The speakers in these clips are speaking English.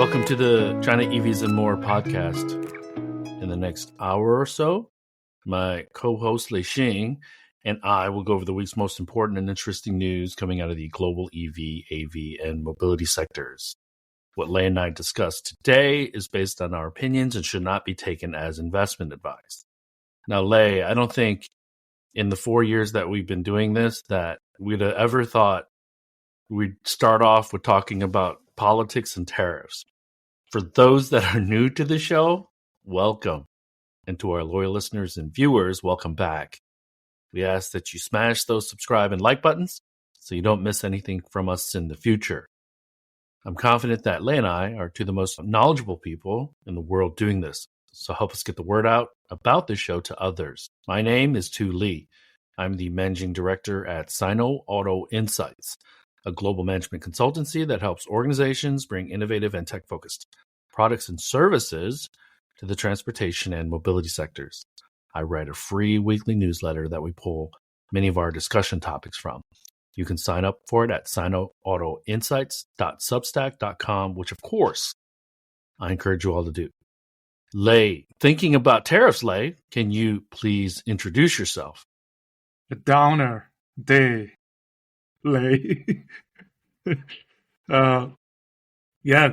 Welcome to the China EVs and More podcast. In the next hour or so, my co-host Lei Xing and I will go over the week's most important and interesting news coming out of the global EV, AV, and mobility sectors. What Lei and I discussed today is based on our opinions and should not be taken as investment advice. Now, Lei, I don't think in the 4 years that we've been doing this that we'd have ever thought we'd start off with talking about politics and tariffs. For those that are new to the show, welcome. And to our loyal listeners and viewers, welcome back. We ask that you smash those subscribe and like buttons so you don't miss anything from us in the future. I'm confident that Lei and I are two of the most knowledgeable people in the world doing this, so help us get the word out about this show to others. My name is Tu Li. I'm the managing director at Sino Auto Insights, a global management consultancy that helps organizations bring innovative and tech-focused products and services to the transportation and mobility sectors. I write a free weekly newsletter that we pull many of our discussion topics from. You can sign up for it at sinoautoinsights.substack.com, which of course, I encourage you all to do. Lei, thinking about tariffs, Lei, can you please introduce yourself? A downer day. Lei. Good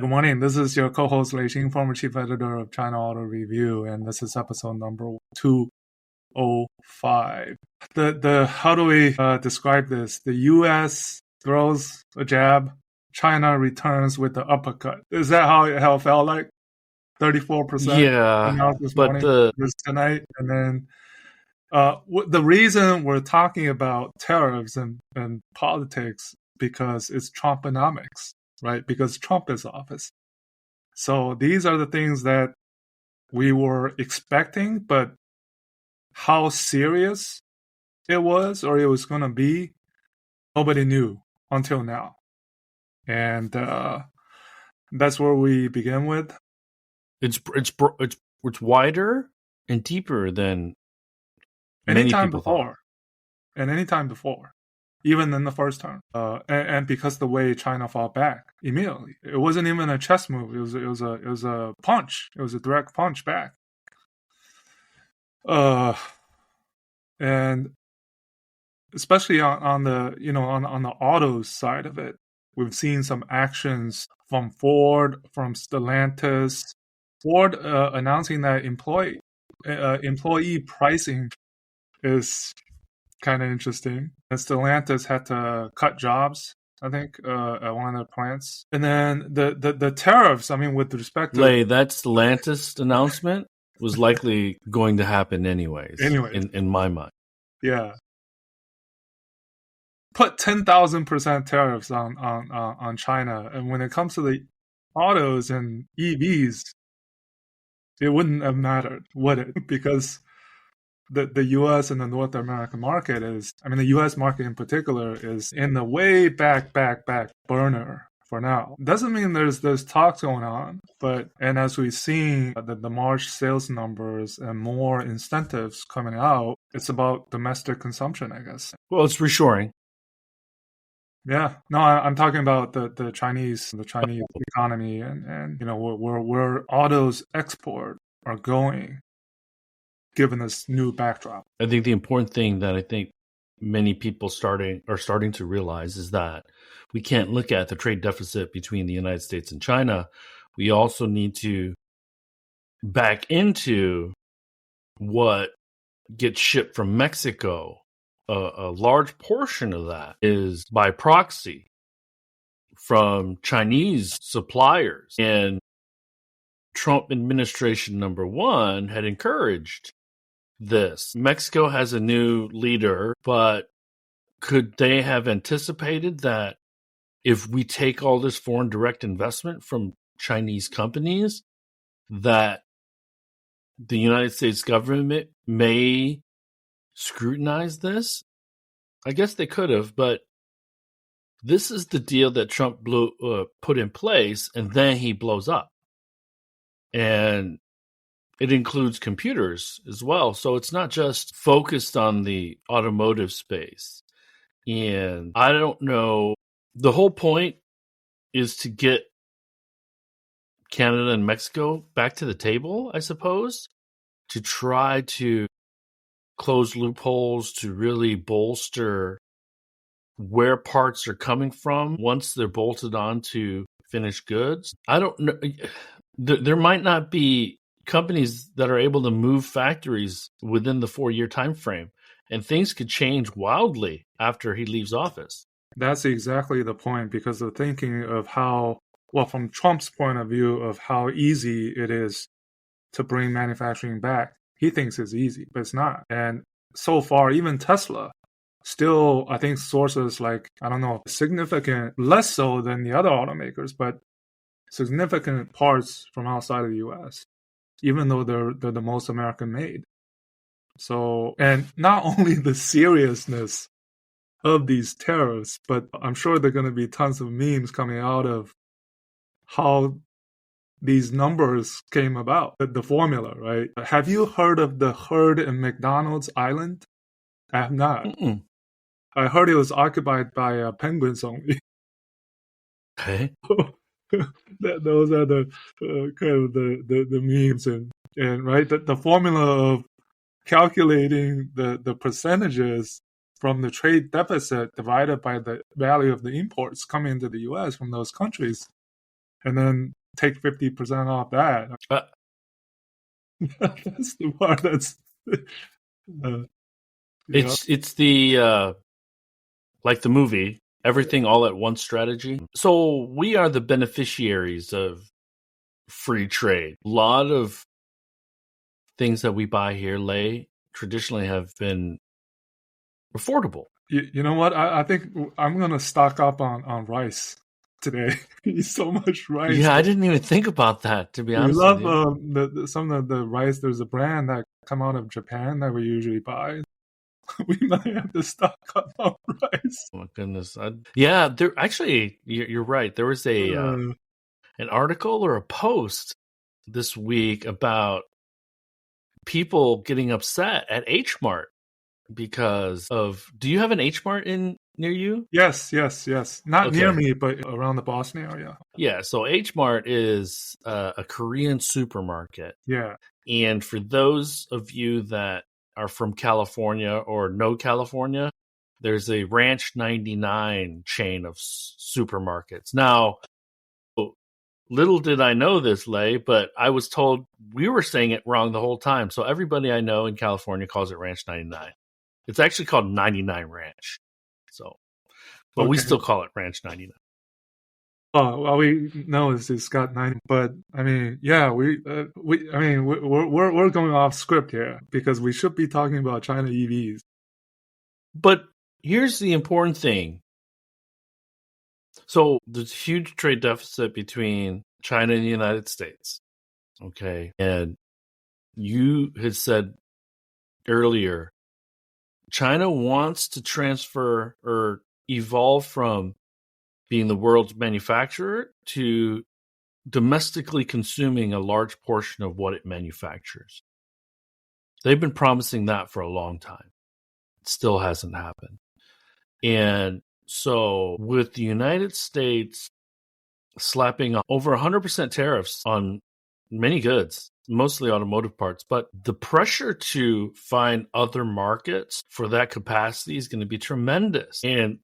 morning. This is your co-host Lei Xing, former chief editor of China Auto Review, and this is episode number 205. How do we describe this? The U.S. throws a jab, China returns with the uppercut. Is that how it felt like? 34%. Yeah, but tonight, and then. The reason we're talking about tariffs and politics because it's Trumponomics, right? Because Trump is office. So these are the things that we were expecting, but how serious it was or it was going to be, nobody knew until now. And that's where we begin with. It's wider and deeper than anytime before, even in the first term, and because the way China fought back immediately, it wasn't even a chess move. It was a punch. It was a direct punch back. And especially on the auto side of it, we've seen some actions from Ford, from Stellantis. Ford announcing that employee pricing is kind of interesting. And Stellantis had to cut jobs, I think, at one of their plants. And then the tariffs, with respect to... Lei, that Stellantis announcement was likely going to happen anyways. In my mind. Yeah. Put 10,000% tariffs on China. And when it comes to the autos and EVs, it wouldn't have mattered, would it? Because the U.S. and the North American market is, the U.S. market in particular is in the way back burner for now. Doesn't mean there's talks going on, and as we've seen the March sales numbers and more incentives coming out, it's about domestic consumption, I guess. Well, it's reshoring. Yeah, no, I'm talking about the Chinese economy and where autos export are going, given this new backdrop. I think the important thing that I think many people are starting to realize is that we can't look at the trade deficit between the United States and China. We also need to back into what gets shipped from Mexico. A large portion of that is by proxy from Chinese suppliers. And Trump administration number 1 had encouraged this. Mexico has a new leader, but could they have anticipated that if we take all this foreign direct investment from Chinese companies, that the United States government may scrutinize this? I guess they could have, but this is the deal that Trump put in place, and then he blows up. And it includes computers as well. So it's not just focused on the automotive space. And I don't know, the whole point is to get Canada and Mexico back to the table, I suppose, to try to close loopholes, to really bolster where parts are coming from once they're bolted onto finished goods. I don't know. There might not be companies that are able to move factories within the 4-year time frame, and things could change wildly after he leaves office. That's exactly the point, because of thinking of how, well, from Trump's point of view of how easy it is to bring manufacturing back. He thinks it's easy, but it's not. And so far, even Tesla, still, I think sources like, I don't know, significant, less so than the other automakers, but significant parts from outside of the US, even though they're the most American made. So, and not only the seriousness of these tariffs, but I'm sure there are going to be tons of memes coming out of how these numbers came about, the formula, right? Have you heard of the herd in McDonald's Island? I have not. Mm-mm. I heard it was occupied by penguins only. Okay. Those are the kind of the memes and right, the formula of calculating the percentages from the trade deficit divided by the value of the imports coming into the U.S. from those countries, and then take 50% off that. That's the part that's it's the like the movie Everything All at Once strategy. So we are the beneficiaries of free trade. A lot of things that we buy here, traditionally have been affordable. You know what? I think I'm gonna stock up on rice today. Eat so much rice. Yeah, I didn't even think about that, to be honest. We love some of the rice. There's a brand that come out of Japan that we usually buy. We might have to stock up on rice. Oh my goodness! Yeah, there actually, you're right. There was an article or a post this week about people getting upset at H Mart because of. Do you have an H Mart near you? Yes. Not near me, but around the Boston area. Yeah. So H Mart is a Korean supermarket. Yeah. And for those of you that are from California or know California, there's a Ranch 99 chain of supermarkets. Now, little did I know this, Lei, but I was told we were saying it wrong the whole time. So everybody I know in California calls it Ranch 99. It's actually called 99 Ranch. So, but we still call it Ranch 99. Oh, all we know is it's got 90. But I mean, yeah, we're going off script here because we should be talking about China EVs. But here's the important thing. So there's a huge trade deficit between China and the United States. Okay. And you had said earlier, China wants to transfer or evolve from being the world's manufacturer to domestically consuming a large portion of what it manufactures. They've been promising that for a long time. It still hasn't happened. And so with the United States slapping over 100% tariffs on many goods, mostly automotive parts, but the pressure to find other markets for that capacity is going to be tremendous. And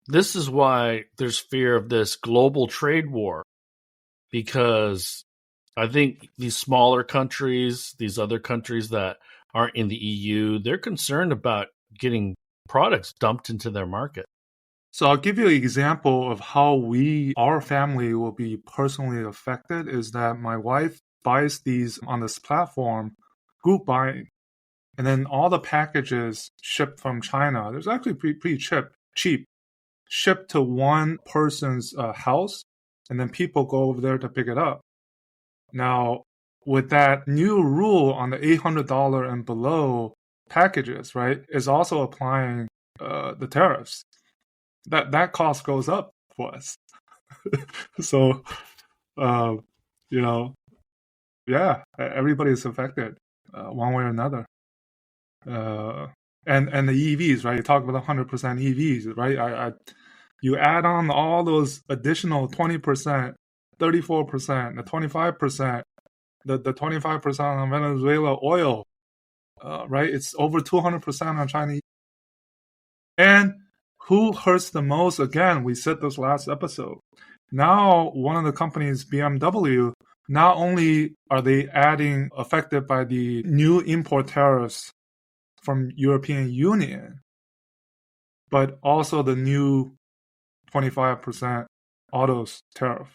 this is why there's fear of this global trade war, because I think these smaller countries, these other countries that aren't in the EU, they're concerned about getting products dumped into their market. So I'll give you an example of how our family will be personally affected is that my wife buys these on this platform, group buying, and then all the packages shipped from China. There's actually pretty cheap, shipped to one person's house, and then people go over there to pick it up. Now, with that new rule on the $800 and below packages, right, is also applying the tariffs. That cost goes up for us. So, yeah, everybody's affected one way or another. And the EVs, right? You talk about 100% EVs, right? You add on all those additional 20% 34%, the 25%, the 25% on Venezuela oil, right? It's over 200% on Chinese. And who hurts the most? Again, we said this last episode. Now, one of the companies, BMW, not only are they adding affected by the new import tariffs from European Union, but also the new 25% autos tariff.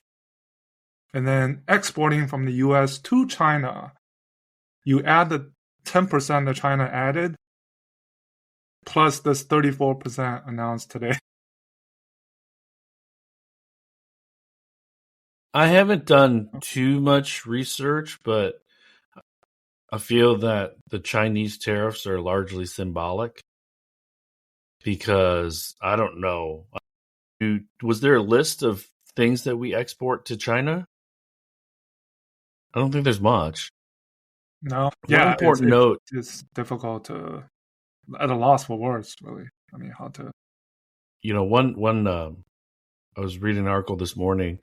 And then exporting from the US to China, you add the 10% that China added, plus this 34% announced today. I haven't done too much research, but I feel that the Chinese tariffs are largely symbolic because I don't know. Was there a list of things that we export to China? I don't think there's much. No. One Yeah, important note. It's difficult to, at a loss for words, really. I mean, how to. I was reading an article this morning,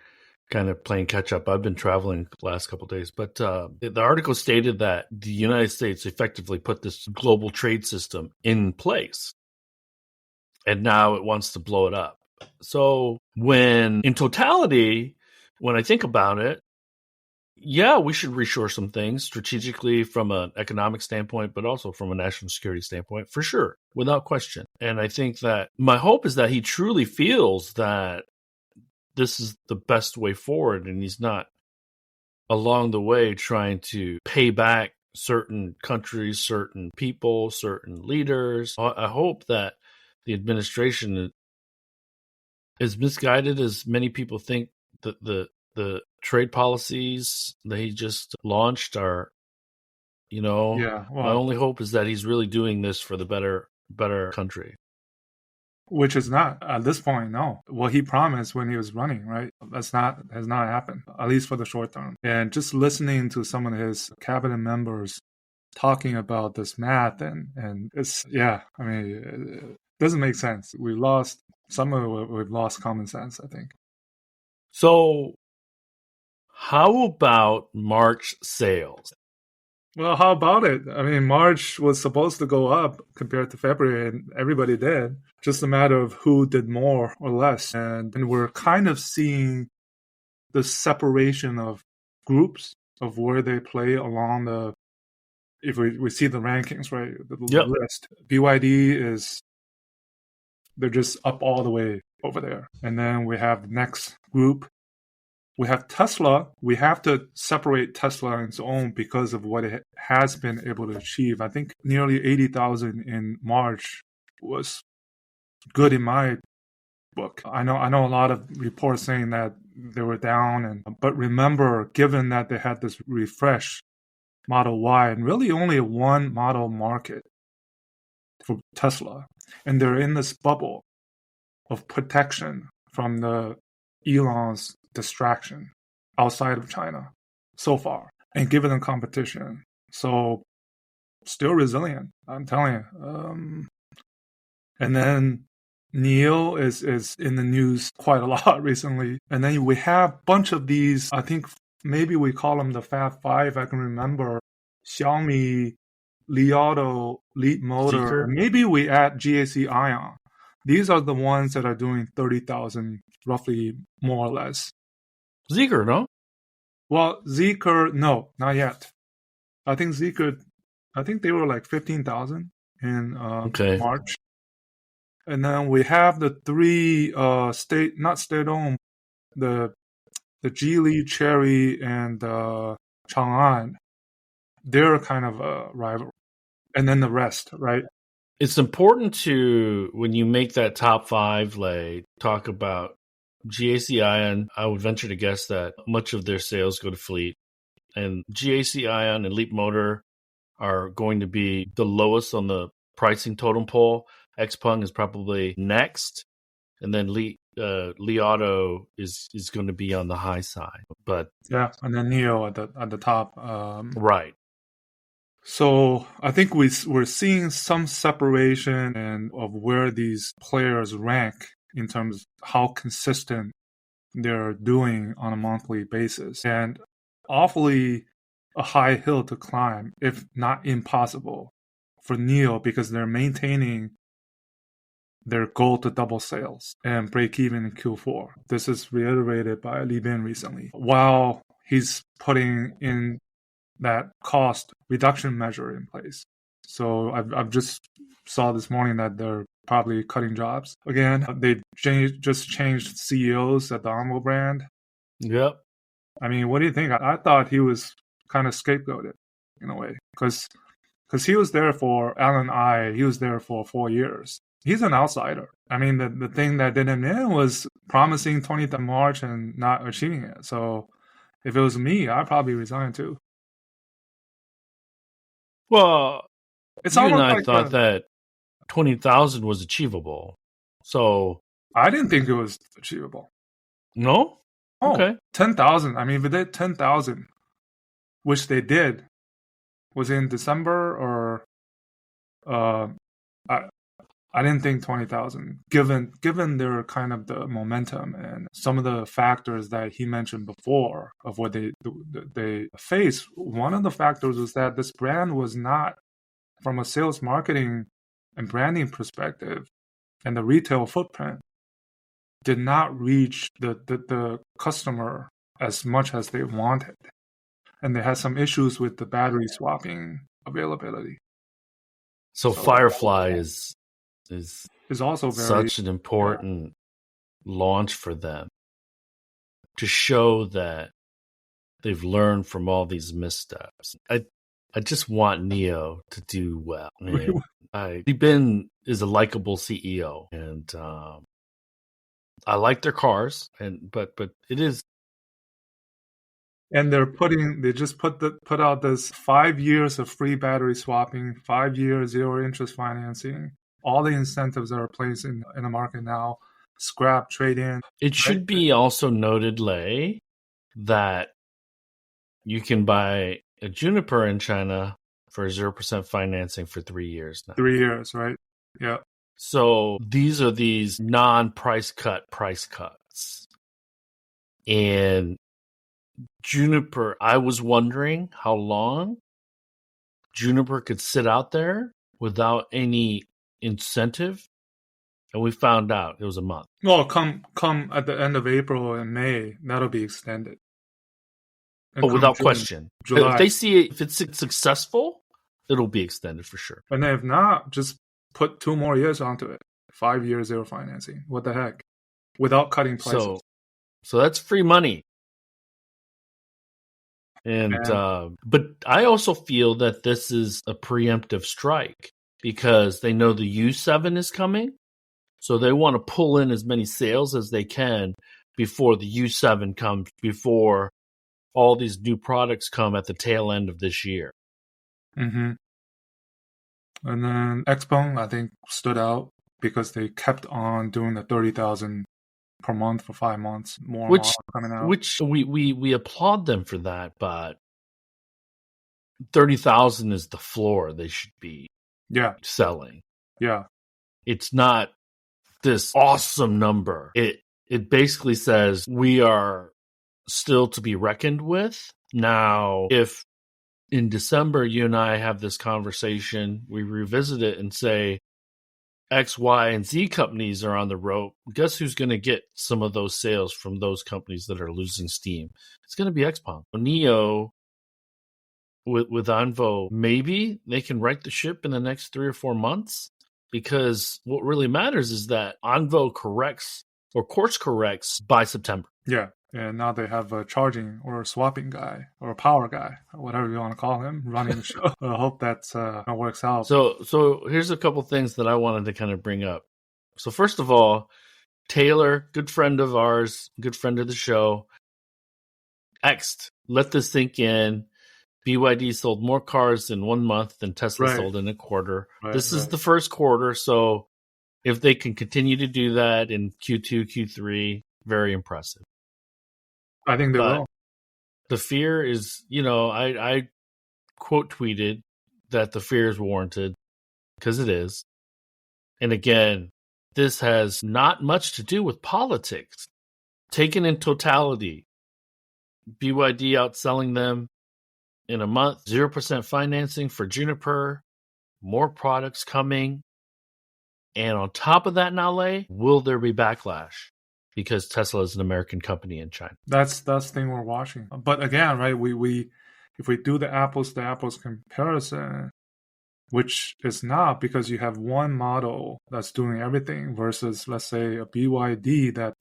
kind of playing catch up. I've been traveling the last couple of days, but the article stated that the United States effectively put this global trade system in place, and now it wants to blow it up. So in totality, when I think about it, yeah, we should reshore some things strategically from an economic standpoint, but also from a national security standpoint, for sure, without question. And I think that my hope is that he truly feels that this is the best way forward, and he's not along the way trying to pay back certain countries, certain people, certain leaders. I hope that the administration, as misguided as many people think that the trade policies they just launched are, Yeah, well, my only hope is that he's really doing this for the better country. Which is not at this point, no. What he promised when he was running, right? Has not happened, at least for the short term. And just listening to some of his cabinet members talking about this math and it's, yeah, I mean, it doesn't make sense. We've lost common sense, I think. So how about March sales? Well, how about it? I mean, March was supposed to go up compared to February, and everybody did. Just a matter of who did more or less. And we're kind of seeing the separation of groups of where they play along the, if we see the rankings, right? The list. BYD they're just up all the way over there. And then we have the next group. We have Tesla. We have to separate Tesla on its own because of what it has been able to achieve. I think nearly 80,000 in March was good in my book. I know a lot of reports saying that they were down, but remember, given that they had this refresh Model Y and really only one model market for Tesla, and they're in this bubble of protection from the Elon's distraction outside of China so far, and given the competition. So still resilient, I'm telling you. And then NIO is in the news quite a lot recently. And then we have a bunch of these, I think maybe we call them the Fab Five, I can remember. Xiaomi, Li Auto, Leapmotor, Zeekr? and maybe we add GAC Ion. These are the ones that are doing 30,000 roughly, more or less. Zeekr, no? Well, Zeekr, no, not yet. I think they were like 15,000 in March. And then we have the three not state-owned, the Geely, Chery, and Chang'an. They're kind of a rival. And then the rest, right? It's important to, when you make that top five, like, talk about GAC Ion. I would venture to guess that much of their sales go to fleet. And GAC Ion and Leapmotor are going to be the lowest on the pricing totem pole. Xpeng is probably next. And then Li Auto is going to be on the high side. But yeah, and then NIO at the top. Right. So I think we're seeing some separation of where these players rank in terms of how consistent they're doing on a monthly basis, and awfully a high hill to climb, if not impossible, for NIO because they're maintaining their goal to double sales and break even in Q4. This is reiterated by Li Bin recently, while he's putting in that cost reduction measure in place. So I've just saw this morning that they're probably cutting jobs again. They just changed CEOs at the Onvo brand. Yep. I mean, what do you think? I thought he was kind of scapegoated in a way because he was there for Alan I. He was there for 4 years. He's an outsider. I mean, the thing that did him in was promising 20th of March and not achieving it. So if it was me, I'd probably resign too. Well, It's you and almost I like thought that 20,000 was achievable. So I didn't think it was achievable. no? Oh, Okay. 10,000. I mean, if they did 10,000, which they did, was in December or I didn't think 20,000. Given their kind of the momentum and some of the factors that he mentioned before of what they face, one of the factors was that this brand was not, from a sales, marketing, and branding perspective, and the retail footprint, did not reach the customer as much as they wanted. And they had some issues with the battery swapping availability. So Firefly is also very such an important launch for them to show that they've learned from all these missteps. I just want NIO to do well. Li Bin is a likable CEO, and I like their cars, but it is. And they just put out this 5 years of free battery swapping, 5 years zero interest financing, all the incentives that are placed in the market now, scrap, trade in. It should be also noted, Lei, that you can buy a Juniper in China for 0% financing for 3 years now. 3 years, right? Yeah. So these are these non-price cuts. And Juniper, I was wondering how long Juniper could sit out there without any incentive. And we found out it was a month. Well, come at the end of April and May, that'll be extended. And without June, question. July. If they see it, if it's successful, it'll be extended for sure. And if not, just put 2 more years onto it. 5 years zero financing. What the heck? Without cutting prices. So that's free money. And but I also feel that this is a preemptive strike because they know the U7 is coming. So they want to pull in as many sales as they can before the U7 comes, before all these new products come at the tail end of this year. Mm-hmm. And then Xpeng, I think, stood out because they kept on doing the 30,000 per month for 5 months. More models coming out. Which we applaud them for that, but 30,000 is the floor they should be selling. Yeah. It's not this awesome number. It basically says we are still to be reckoned with. Now, if in December you and I have this conversation, we revisit it and say X, Y, and Z companies are on the rope, guess who's going to get some of those sales from those companies that are losing steam? It's going to be XPeng. NIO with Onvo, maybe they can right the ship in the next 3 or 4 months, because what really matters is that Onvo corrects or course corrects by September. Yeah. And now they have a charging or a swapping guy or a power guy, or whatever you want to call him, running the show. I hope that works out. So here's a couple things that I wanted to kind of bring up. So first of all, Taylor, good friend of ours, good friend of the show, let this sink in. BYD sold more cars in 1 month than Tesla sold in a quarter. This is the first quarter, so if they can continue to do that in Q2, Q3, very impressive. I think they will. The fear is, I quote tweeted that the fear is warranted, because it is. And again, this has not much to do with politics. taken in totality, BYD outselling them in a month, 0% financing for Juniper, more products coming. And on top of that, Nale, will there be backlash? Because Tesla is an American company in China. That's the thing we're watching. But again, right, we if we do the apples to apples comparison, which is not, because you have one model that's doing everything versus, let's say, a BYD that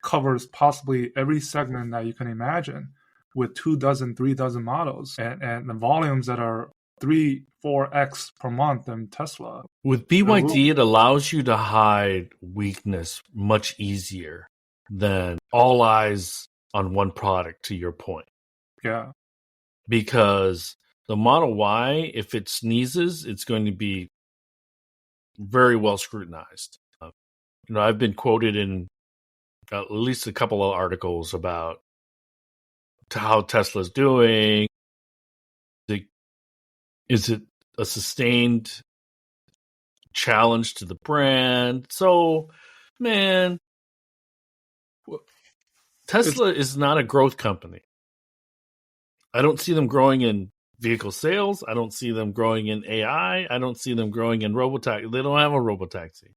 covers possibly every segment that you can imagine with 2 dozen, 3 dozen models and the volumes that are 3-4x per month than Tesla. With BYD, it allows you to hide weakness much easier than all eyes on one product, to your point. Yeah. Because the Model Y, if it sneezes, it's going to be very well scrutinized. I've been quoted in at least a couple of articles about how Tesla's doing. Is it a sustained challenge to the brand? So, man, Tesla is not a growth company. I don't see them growing in vehicle sales. I don't see them growing in AI. I don't see them growing in robotaxi. They don't have a robotaxi.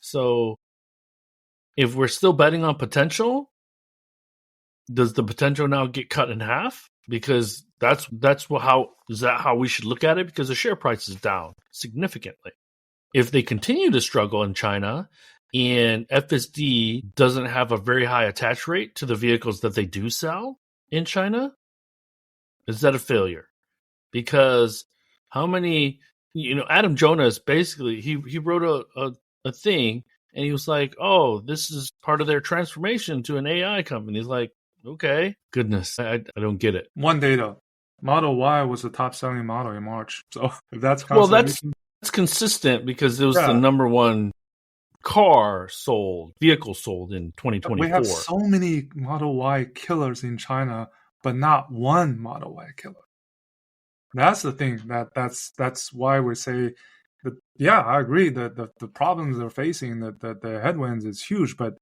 So if we're still betting on potential, does the potential now get cut in half? Because that's how we should look at it? Because the share price is down significantly. If they continue to struggle in China and FSD doesn't have a very high attach rate to the vehicles that they do sell in China, is that a failure? Because how many, Adam Jonas basically, he wrote a thing and he was like, oh, this is part of their transformation to an AI company. He's like, okay, goodness, I don't get it. One data. Model Y was the top selling model in March. So if that's that's consistent because it was the number one vehicle sold in 2024. We have so many Model Y killers in China, but not one Model Y killer. That's the thing. That's why we say that. Yeah, I agree that the problems they're facing, that the headwinds is huge. But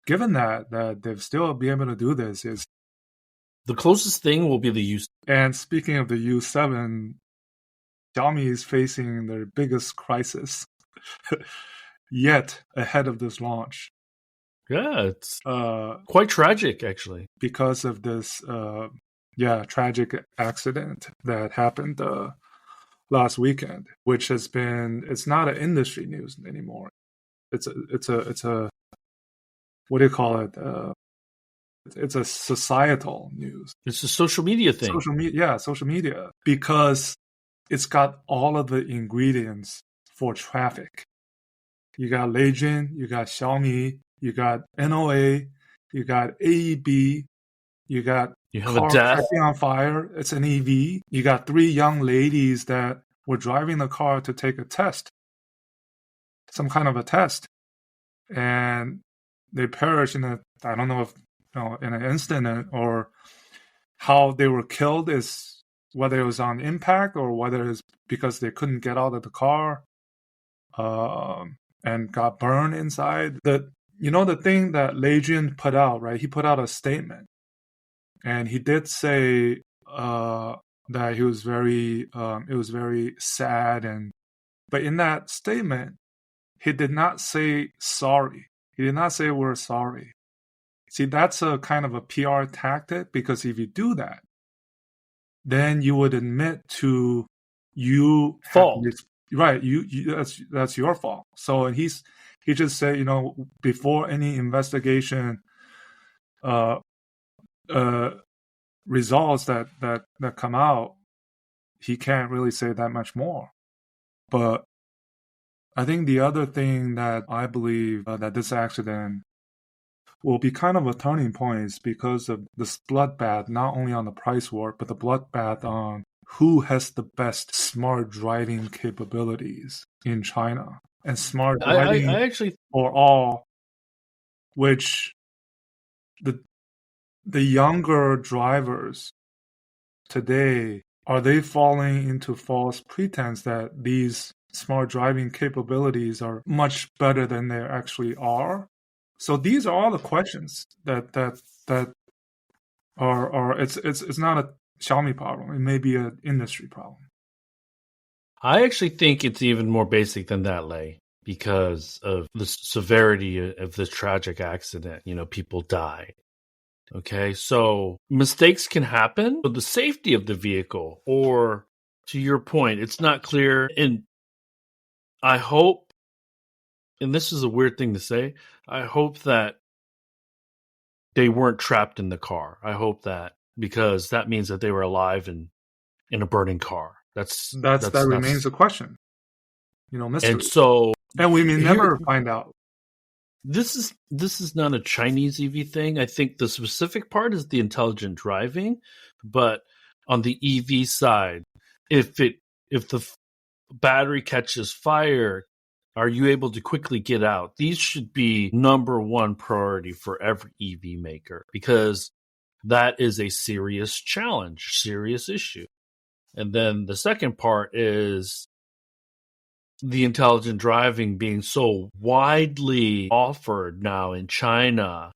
given that they've still be able to do this, is the closest thing will be the U7. And speaking of the U7, Xiaomi is facing their biggest crisis yet ahead of this launch. Yeah, it's quite tragic, actually, because of this tragic accident that happened last weekend, which has been, it's not an industry news anymore. It's a what do you call it? It's a societal news. It's a social media thing. Social media, because it's got all of the ingredients for traffic. You got Leijin, you got Xiaomi, you got NOA, you got AEB, you have car a death catching on fire. It's an EV. You got 3 young ladies that were driving the car to take a test, some kind of a test, and they perished in I don't know if in an incident, or how they were killed, is whether it was on impact or whether it's because they couldn't get out of the car and got burned inside. The thing that Leijin put out, right? He put out a statement, and he did say that he was it was very sad, but in that statement, he did not say sorry. He did not say we're sorry. See, that's a kind of a PR tactic, because if you do that, then you would admit to you fault. Right, that's your fault. So he just said, before any investigation results that come out, he can't really say that much more. But I think the other thing that I believe that this accident will be kind of a turning point is because of this bloodbath, not only on the price war, but the bloodbath on who has the best smart driving capabilities in China. And smart driving I actually for all, which the younger drivers today, are they falling into false pretense that these smart driving capabilities are much better than they actually are? So these are all the questions that are it's not a Xiaomi problem. It may be an industry problem. I actually think it's even more basic than that, Lei, because of the severity of this tragic accident. People die. Okay, so mistakes can happen, but the safety of the vehicle, or to your point, it's not clear. And I hope, and this is a weird thing to say, I hope that they weren't trapped in the car. I hope that, because that means that they were alive and in a burning car. That remains a question, mystery. And so, and we may never find out. This is not a Chinese EV thing. I think the specific part is the intelligent driving, but on the EV side, if the battery catches fire, are you able to quickly get out? These should be number one priority for every EV maker, because that is a serious challenge, serious issue. And then the second part is the intelligent driving being so widely offered now in China,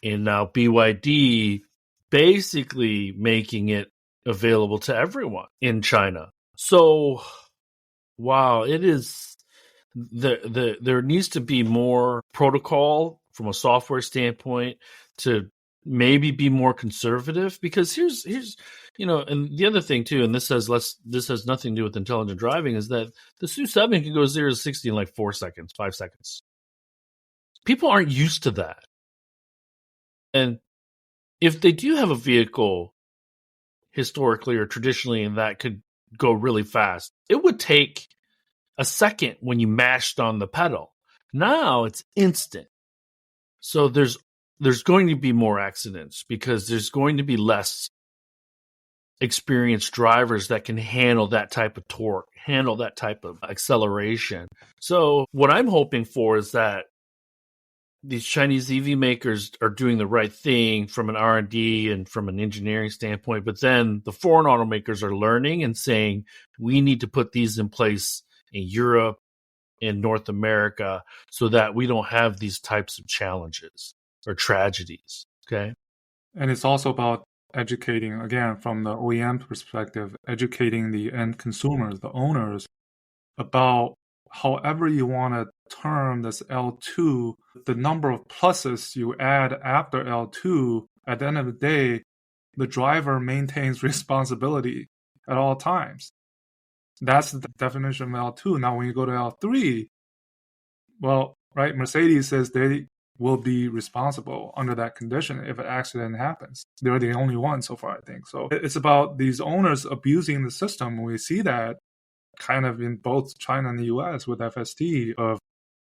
and now BYD basically making it available to everyone in China. So, wow, it is there needs to be more protocol from a software standpoint to maybe be more conservative, because here's and the other thing too, and this has nothing to do with intelligent driving, is that the SU7 can go 0 to 60 in like 4 seconds, 5 seconds. People aren't used to that. And if they do have a vehicle historically or traditionally and that could go really fast, it would take a second when you mashed on the pedal. Now it's instant. So there's going to be more accidents, because there's going to be less experienced drivers that can handle that type of torque, handle that type of acceleration. So what I'm hoping for is that these Chinese EV makers are doing the right thing from an R&D and from an engineering standpoint, but then the foreign automakers are learning and saying, we need to put these in place in Europe, in North America, so that we don't have these types of challenges or tragedies. Okay. And it's also about educating, again, from the OEM perspective, educating the end consumers, the owners, about however you want to term this L2, the number of pluses you add after L2, at the end of the day, the driver maintains responsibility at all times. That's the definition of L2. Now, when you go to L3, well, right, Mercedes says they will be responsible under that condition if an accident happens. They're the only ones so far, I think. So it's about these owners abusing the system. We see that kind of in both China and the US with FSD, of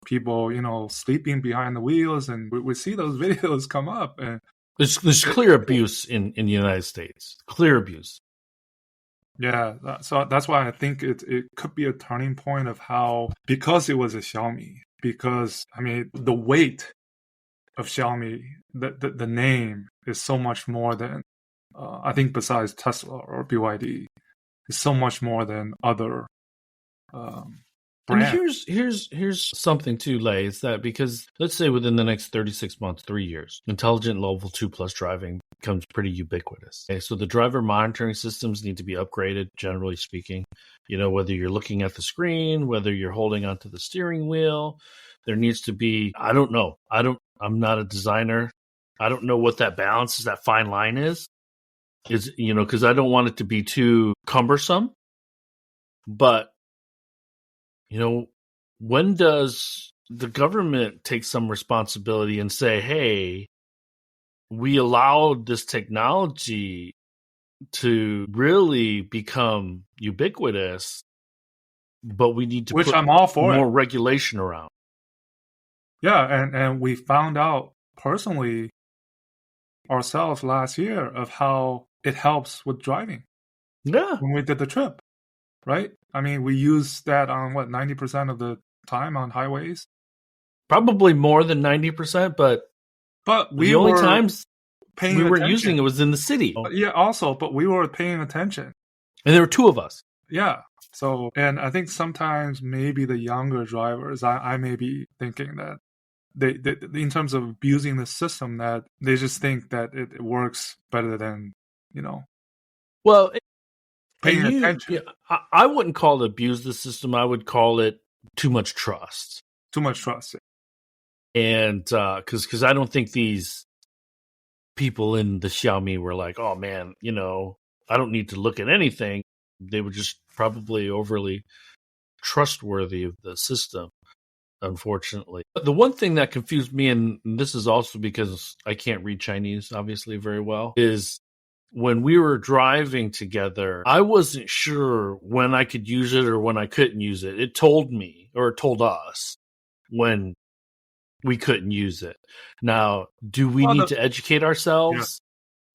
people, sleeping behind the wheels, and we see those videos come up. And there's clear abuse in the United States. Clear abuse. Yeah, so that's why I think it could be a turning point of how, because it was a Xiaomi, because, the weight of Xiaomi, the name is so much more than, I think besides Tesla or BYD, is so much more than other brands. And here's something too, Lei, is that because let's say within the next 36 months, 3 years, intelligent level 2+ driving becomes pretty ubiquitous. Okay, so the driver monitoring systems need to be upgraded, generally speaking. Whether you're looking at the screen, whether you're holding onto the steering wheel, there needs to be, I don't know. I'm not a designer. I don't know what that balance is, that fine line is, because I don't want it to be too cumbersome. But when does the government take some responsibility and say, hey, we allowed this technology to really become ubiquitous, but we need to Which put I'm all for more regulation around. Yeah, and we found out personally ourselves last year of how it helps with driving. Yeah. When we did the trip, right? We use that on 90% of the time on highways? Probably more than 90%, but we the only times we weren't using it was in the city. Yeah, also, but we were paying attention. And there were 2 of us. Yeah. So, and I think sometimes maybe the younger drivers, I may be thinking that they in terms of abusing the system, that they just think that it works better than, Well, paying and attention. I wouldn't call it abuse the system. I would call it too much trust. Too much trust. And because I don't think these people in the Xiaomi were like, oh man, I don't need to look at anything. They were just probably overly trustworthy of the system, unfortunately. But the one thing that confused me, and this is also because I can't read Chinese, obviously, very well, is when we were driving together, I wasn't sure when I could use it or when I couldn't use it. It told me, or it told us, when we couldn't use it. Now, do we need to educate ourselves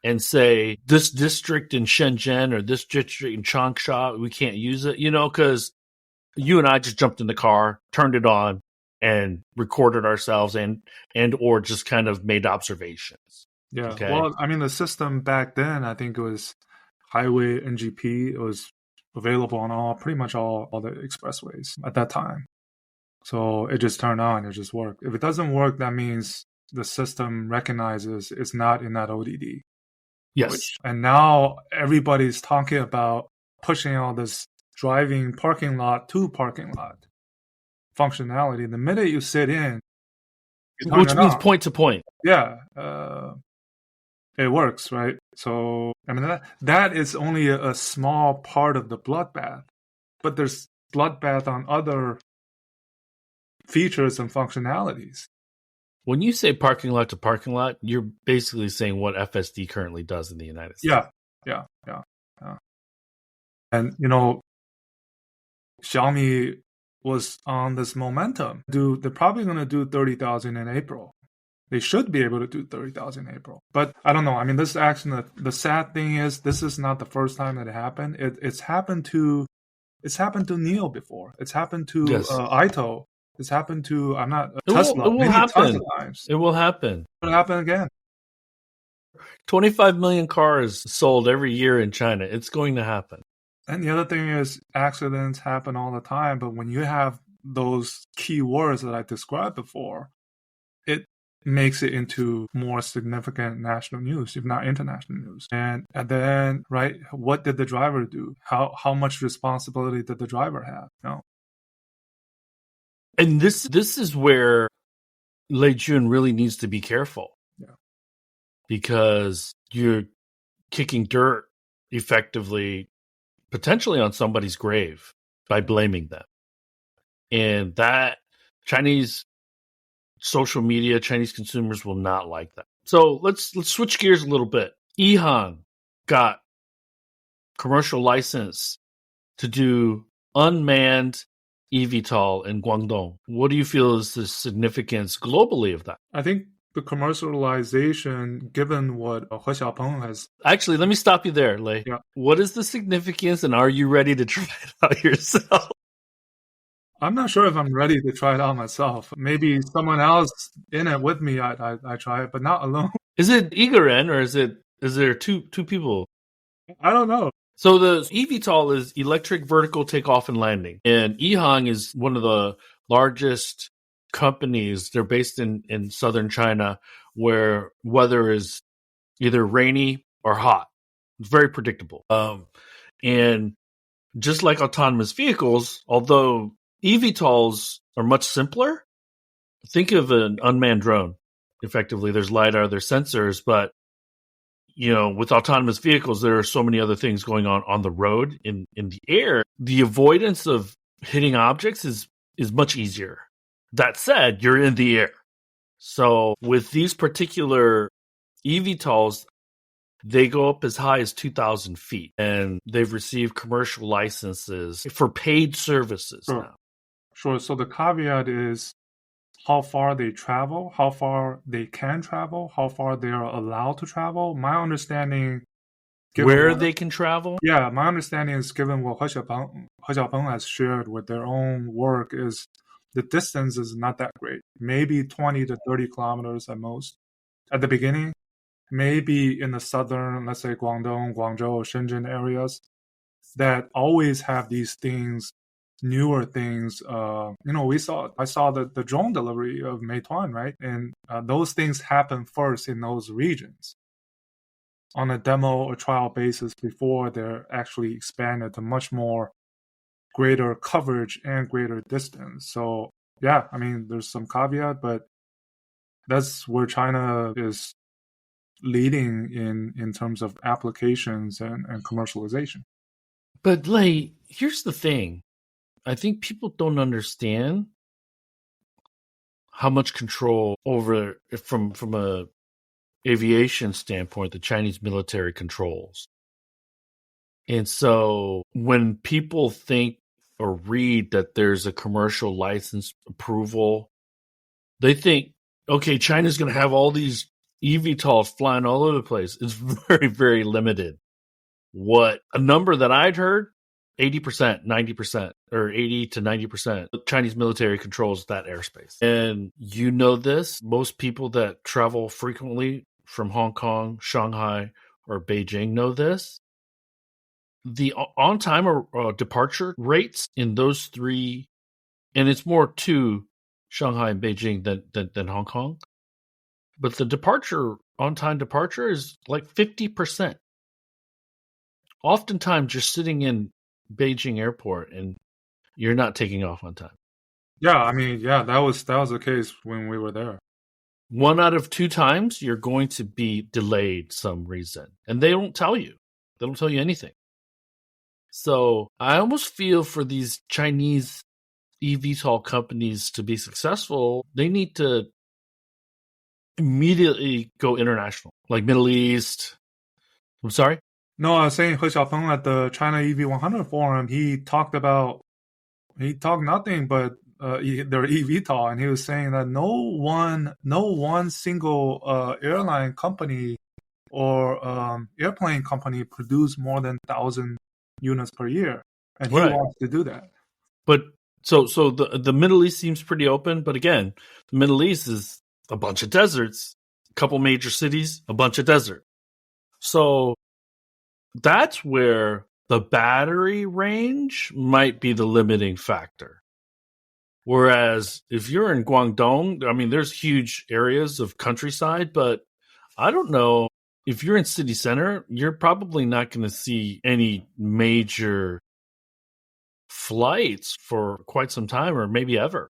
and say this district in Shenzhen or this district in Changsha, we can't use it? Because you and I just jumped in the car, turned it on, and recorded ourselves and or just kind of made observations. Yeah. Okay? Well, I mean, the system back then, I think it was highway NGP. It was available on pretty much all the expressways at that time. So it just turned on, it just worked. If it doesn't work, that means the system recognizes it's not in that ODD. Yes. And now everybody's talking about pushing all this driving parking lot to parking lot functionality. The minute you sit in, which means point to point. Yeah. It works, right? So, I mean, that is only a small part of the bloodbath, but there's bloodbath on other features and functionalities. When you say parking lot to parking lot, you're basically saying what FSD currently does in the United States. Yeah. And, Xiaomi was on this momentum. They're probably going to do 30,000 in April. They should be able to do 30,000 in April. But I don't know. I mean, this action, the sad thing is, this is not the first time that it happened. It's happened to NIO before. It's happened to iToL. It's happened to Tesla. It will happen. It will happen. It'll happen again. 25 million cars sold every year in China. It's going to happen. And the other thing is, accidents happen all the time. But when you have those key words that I described before, it makes it into more significant national news, if not international news. And at the end, right, what did the driver do? How much responsibility did the driver have? No. And this is where Lei Jun really needs to be careful. Yeah. Because you're kicking dirt effectively, potentially on somebody's grave by blaming them. And that Chinese social media, Chinese consumers will not like that. So let's switch gears a little bit. EHang got commercial license to do unmanned eVTOL in Guangdong. What do you feel is the significance globally of that? I think the commercialization, given what He Xiaopeng has... Actually, let me stop you there, Lei. Yeah. What is the significance, and are you ready to try it out yourself? I'm not sure if I'm ready to try it out myself. Maybe someone else in it with me, I try it, but not alone. Is it Igaren, or is there two people? I don't know. So the eVTOL is electric vertical takeoff and landing. And EHang is one of the largest companies. They're based in southern China, where weather is either rainy or hot. It's very predictable. And just like autonomous vehicles, although eVTOLs are much simpler, think of an unmanned drone. Effectively, there's LiDAR, there's sensors, but with autonomous vehicles, there are so many other things going on the road. In the air, the avoidance of hitting objects is much easier. That said, you're in the air. So with these particular eVTOLs, they go up as high as 2,000 feet, and they've received commercial licenses for paid services now. Sure. So the caveat is how far they travel, how far they can travel, how far they are allowed to travel. My understanding... Where they can travel? Yeah, my understanding is, given what He Xiaopeng has shared with their own work, is the distance is not that great. Maybe 20 to 30 kilometers at most at the beginning. Maybe in the southern, let's say Guangdong, Guangzhou, Shenzhen areas that always have these things newer things. I saw the drone delivery of Meituan, right? And those things happen first in those regions on a demo or trial basis before they're actually expanded to much more greater coverage and greater distance. So yeah, I mean, there's some caveat, but that's where China is leading in terms of applications and commercialization. But Lei, here's the thing. I think people don't understand how much control over from a aviation standpoint the Chinese military controls. And so when people think or read that there's a commercial license approval, they think, okay, China's going to have all these eVTOLs flying all over the place. It's very, very limited. What a number that I'd heard, 80%, 90%, or 80 to 90%, the Chinese military controls that airspace. And you know this, most people that travel frequently from Hong Kong, Shanghai, or Beijing know this. The on-time or departure rates in those three, and it's more to Shanghai and Beijing than Hong Kong, but the on-time departure is like 50%. Oftentimes, you're sitting in Beijing airport and you're not taking off on time. Yeah, I mean, yeah, that was the case when we were there. 1 out of 2 times, you're going to be delayed some reason, and they don't tell you. They don't tell you anything. So I almost feel for these Chinese eVTOL companies to be successful, they need to immediately go international, like Middle East. I'm sorry? No, I was saying He Xiaopeng at the China EV100 forum, he talked nothing but their eVTOL, and he was saying that no one single airline company or airplane company produce more than 1,000 units per year, and he wants to do that. But so the Middle East seems pretty open, but again, the Middle East is a bunch of deserts, a couple major cities, a bunch of desert. So that's where the battery range might be the limiting factor. Whereas if you're in Guangdong, I mean, there's huge areas of countryside, but I don't know. If you're in city center, you're probably not going to see any major flights for quite some time, or maybe ever.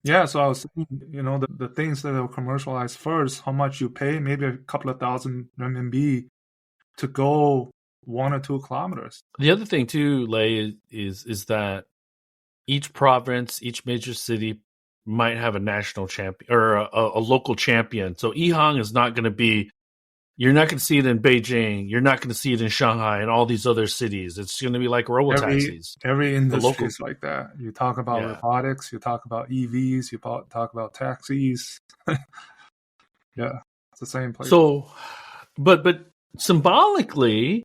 Yeah, so I was saying, the things that are commercialized first, how much you pay, maybe a couple of thousand renminbi to go 1 or 2 kilometers. The other thing too, Lei, is that each province, each major city might have a national champion or a local champion. So EHang is not going to be, you're not going to see it in Beijing. You're not going to see it in Shanghai and all these other cities. It's going to be like robo-taxis. Every industry is like that. You talk about robotics, you talk about EVs, you talk about taxis. Yeah, it's the same place. So, but symbolically,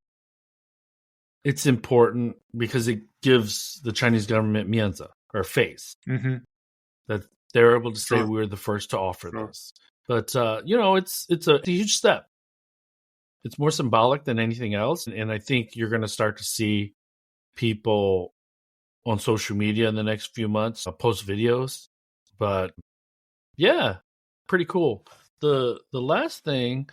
it's important because it gives the Chinese government mianzi, or face, that they're able to say we're the first to offer this. But it's a huge step. It's more symbolic than anything else, and I think you're going to start to see people on social media in the next few months post videos. But yeah, pretty cool. The last thing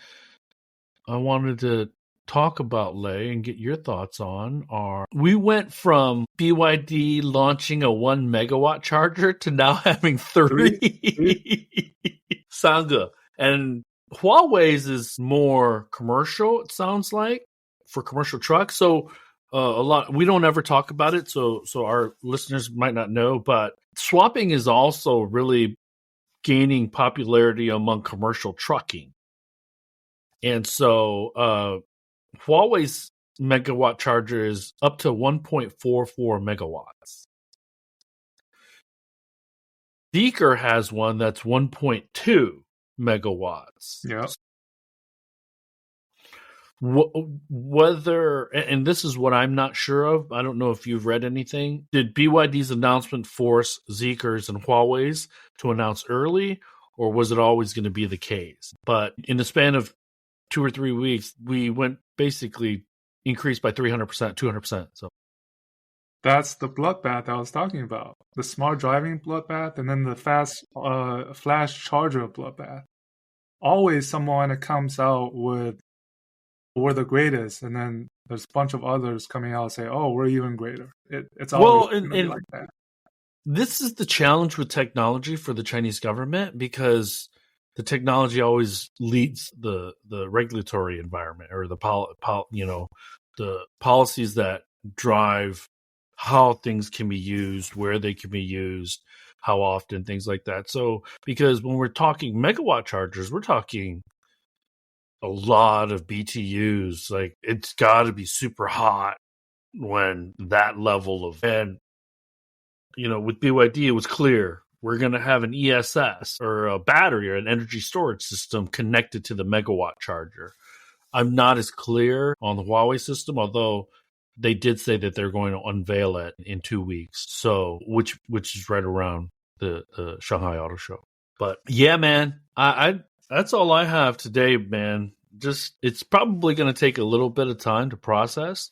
I wanted to talk about, Lei, and get your thoughts on are, we went from BYD launching a 1 megawatt charger to now having 3. Sangha. And Huawei's is more commercial, it sounds like, for commercial trucks. So we don't ever talk about it, so our listeners might not know, but swapping is also really gaining popularity among commercial trucking. And so Huawei's megawatt charger is up to 1.44 megawatts. Zeekr has one that's 1.2 megawatts. Yeah. Whether, and this is what I'm not sure of, I don't know if you've read anything. Did BYD's announcement force Zeekr's and Huawei's to announce early, or was it always going to be the case? But in the span of 2 or 3 weeks, we went basically increased by 300%, 200%. So That's the bloodbath I was talking about. The smart driving bloodbath, and then the fast flash charger bloodbath. Always someone that comes out with we're the greatest, and then there's a bunch of others coming out and say, "Oh, we're even greater." It's always Well, going to be like that. this is the challenge with technology for the Chinese government, because the technology always leads the regulatory environment, or the the policies that drive how things can be used, where they can be used, how often, things like that. So, because when we're talking megawatt chargers, we're talking a lot of BTUs. Like, it's got to be super hot when that level of, and with BYD, it was clear we're going to have an ESS, or a battery, or an energy storage system connected to the megawatt charger. I'm not as clear on the Huawei system, although they did say that they're going to unveil it in 2 weeks. So, which is right around the Shanghai Auto Show. But yeah, man, I that's all I have today, man. Just, it's probably going to take a little bit of time to process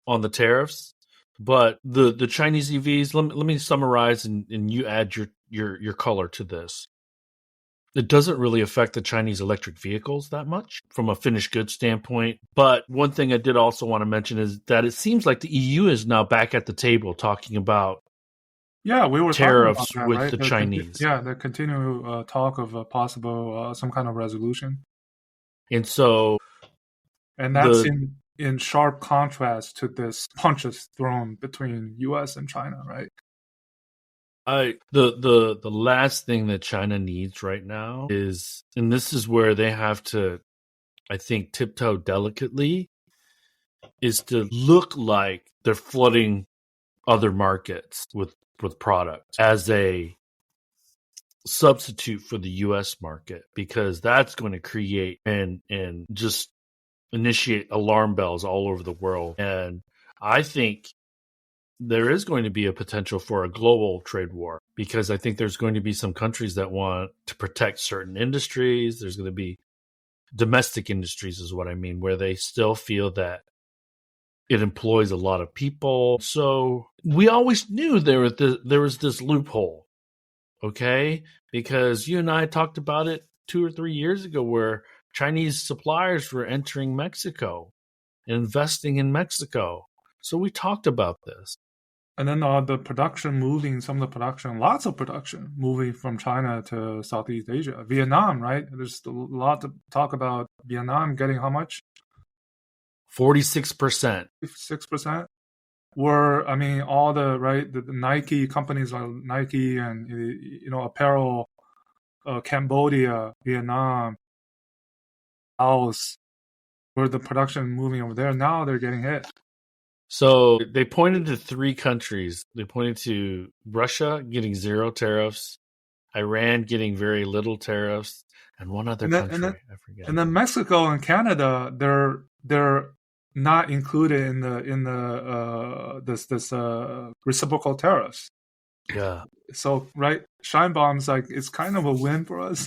on the tariffs, but the Chinese EVs. Let me summarize, and you add your color to this. It doesn't really affect the Chinese electric vehicles that much from a finished goods standpoint. But one thing I did also want to mention is that it seems like the EU is now back at the table talking about We were tariffs talking about that, with right? the Chinese. The continued talk of a possible some kind of resolution, And so, and that's in sharp contrast to this punches thrown between U.S. and China, right? The last thing that China needs right now is, and this is where they have to, I think, tiptoe delicately, is to look like they're flooding other markets with products as a substitute for the U.S. market, because that's going to create and just initiate alarm bells all over the world. And I think there is going to be a potential for a global trade war, because I think there's going to be some countries that want to protect certain industries. There's going to be domestic industries, is what I mean, where they still feel that it employs a lot of people. So we always knew there was this loophole, okay? Because you and I talked about it 2 or 3 years ago, where Chinese suppliers were entering Mexico, investing in Mexico. So we talked about this. And then the production moving, lots of production moving from China to Southeast Asia. Vietnam, right? There's a lot to talk about Vietnam getting how much? 46%. 6%. Where, I mean, all the Nike companies like Nike and, apparel, Cambodia, Vietnam, Laos, where the production moving over there, now they're getting hit. So they pointed to 3 countries. They pointed to Russia getting 0 tariffs, Iran getting very little tariffs, and one other country, I forget. And then Mexico and Canada, they're not included in the this reciprocal tariffs. Yeah. So, right, Scheinbaum's like, it's kind of a win for us.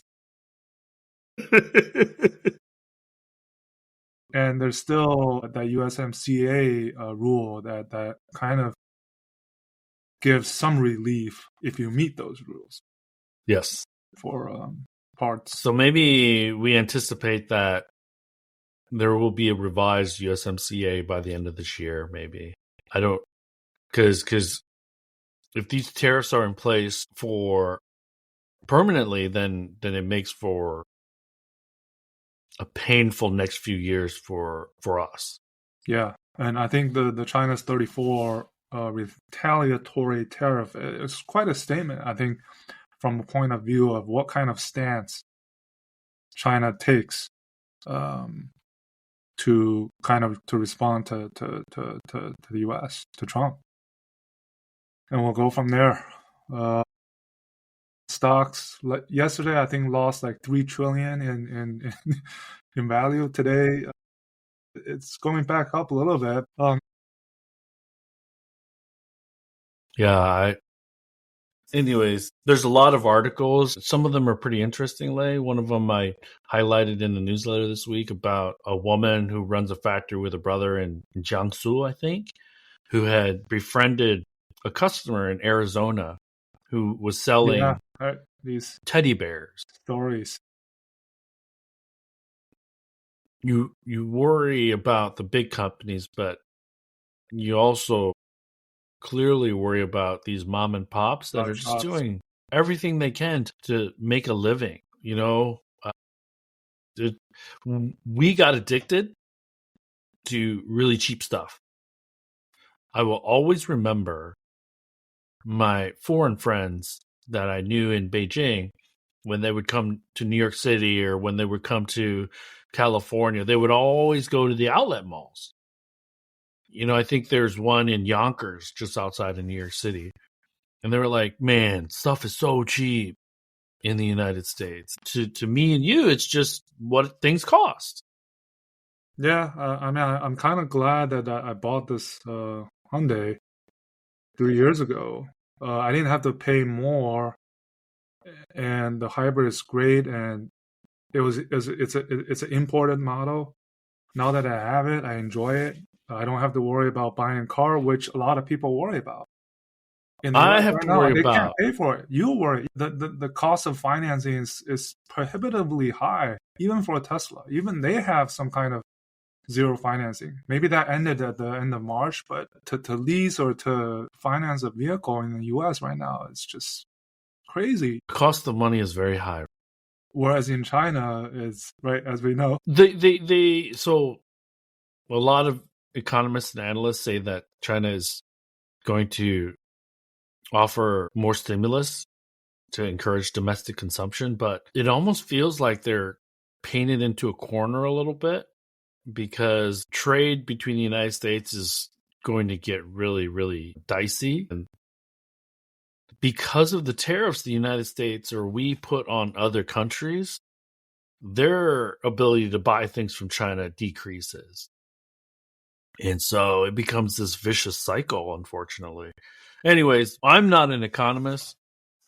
And there's still that USMCA rule that kind of gives some relief if you meet those rules. Yes. For parts. So maybe we anticipate that there will be a revised USMCA by the end of this year, maybe. I don't, because if these tariffs are in place for permanently, then it makes for a painful next few years for us. Yeah, and I think the China's 34 retaliatory tariff is quite a statement, I think, from a point of view of what kind of stance China takes to respond to the U.S., to Trump, and we'll go from there. Stocks yesterday, I think, lost like $3 trillion in value. Today, it's going back up a little bit. Anyways, there's a lot of articles. Some of them are pretty interesting, Lei. One of them I highlighted in the newsletter this week about a woman who runs a factory with a brother in Jiangsu, I think, who had befriended a customer in Arizona who was selling these teddy bears. stories. You worry about the big companies, but you also clearly worry about these mom and pops that are just doing everything they can to make a living. You know, we got addicted to really cheap stuff. I will always remember my foreign friends that I knew in Beijing when they would come to New York City or when they would come to California. They would always go to the outlet malls. You know, I think there's one in Yonkers just outside of New York City. And they were like, man, stuff is so cheap in the United States. To me and you, it's just what things cost. Yeah, I mean, I'm kind of glad that I bought this Hyundai 3 years ago. I didn't have to pay more, and the hybrid is great. And it's an imported model. Now that I have it, I enjoy it. I don't have to worry about buying a car, which a lot of people worry about. I have to worry about. They can't pay for it. You worry. The cost of financing is prohibitively high, even for Tesla. Even they have some kind of zero financing. Maybe that ended at the end of March, but to lease or to finance a vehicle in the US right now, it's just crazy. The cost of money is very high. Whereas in China, is right, as we know. So a lot of economists and analysts say that China is going to offer more stimulus to encourage domestic consumption, but it almost feels like they're painted into a corner a little bit, because trade between the United States is going to get really, really dicey. And because of the tariffs the United States or we put on other countries, their ability to buy things from China decreases. And so it becomes this vicious cycle, unfortunately. Anyways, I'm not an economist.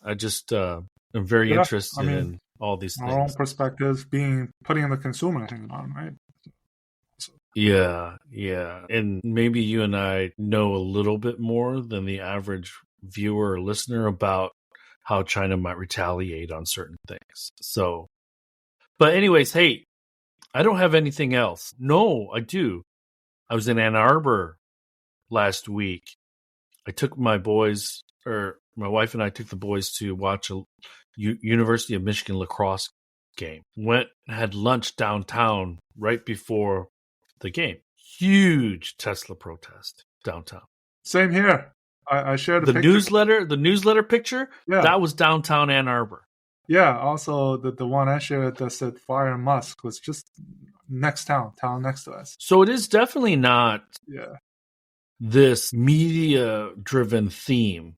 I just am very interested in all these things. Our own perspectives putting the consumer thing on, right? Yeah. And maybe you and I know a little bit more than the average viewer or listener about how China might retaliate on certain things. So, but anyways, hey, I don't have anything else. No, I do. I was in Ann Arbor last week. I took my wife and I took the boys to watch a University of Michigan lacrosse game. Had lunch downtown right before the game. Huge Tesla protest downtown. Same here. I shared the newsletter picture. Yeah. That was downtown Ann Arbor. Yeah. Also, the one I shared that said "Fire Musk" was just town next to us. So it is definitely not. Yeah. This media-driven theme.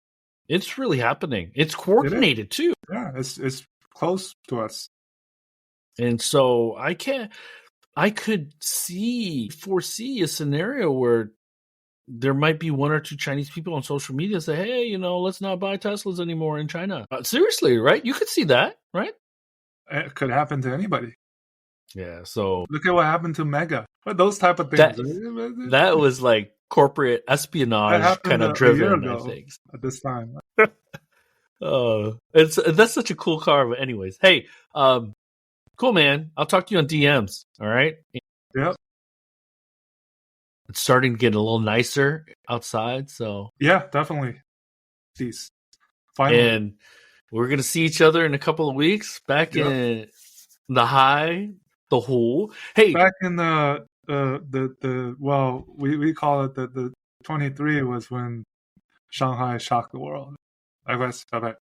It's really happening. It's coordinated too. Yeah, it's close to us. And so I could foresee a scenario where there might be one or two Chinese people on social media say, hey, let's not buy Teslas anymore in China. Seriously, right? You could see that, right? It could happen to anybody. Yeah, so... Look at what happened to Mega. Those type of things. That was like corporate espionage kind of driven, I think. At this time. That's such a cool car. But anyways, hey, cool, man. I'll talk to you on DMs. All right. Yep. It's starting to get a little nicer outside, so yeah, definitely. Peace. Finally. And we're gonna see each other in a couple of weeks. Back in the hole. Hey, back in the we call it the 23 was when Shanghai shocked the world. I guess. Bye-bye.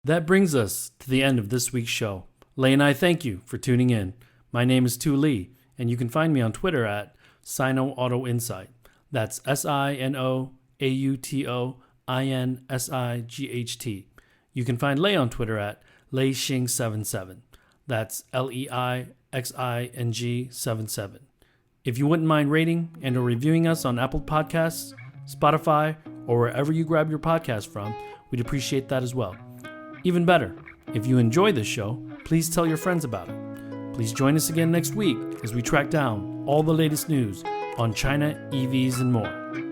That brings us to the end of this week's show. Lei and I thank you for tuning in. My name is Tu Lee, and you can find me on Twitter at Sino Auto Insight. That's SinoAutoInsight. You can find Lei on Twitter at LeiXing77. That's LEIXING77. If you wouldn't mind rating and or reviewing us on Apple Podcasts, Spotify, or wherever you grab your podcast from, we'd appreciate that as well. Even better, if you enjoy this show, please tell your friends about it. Please join us again next week as we track down all the latest news on China, EVs, and more.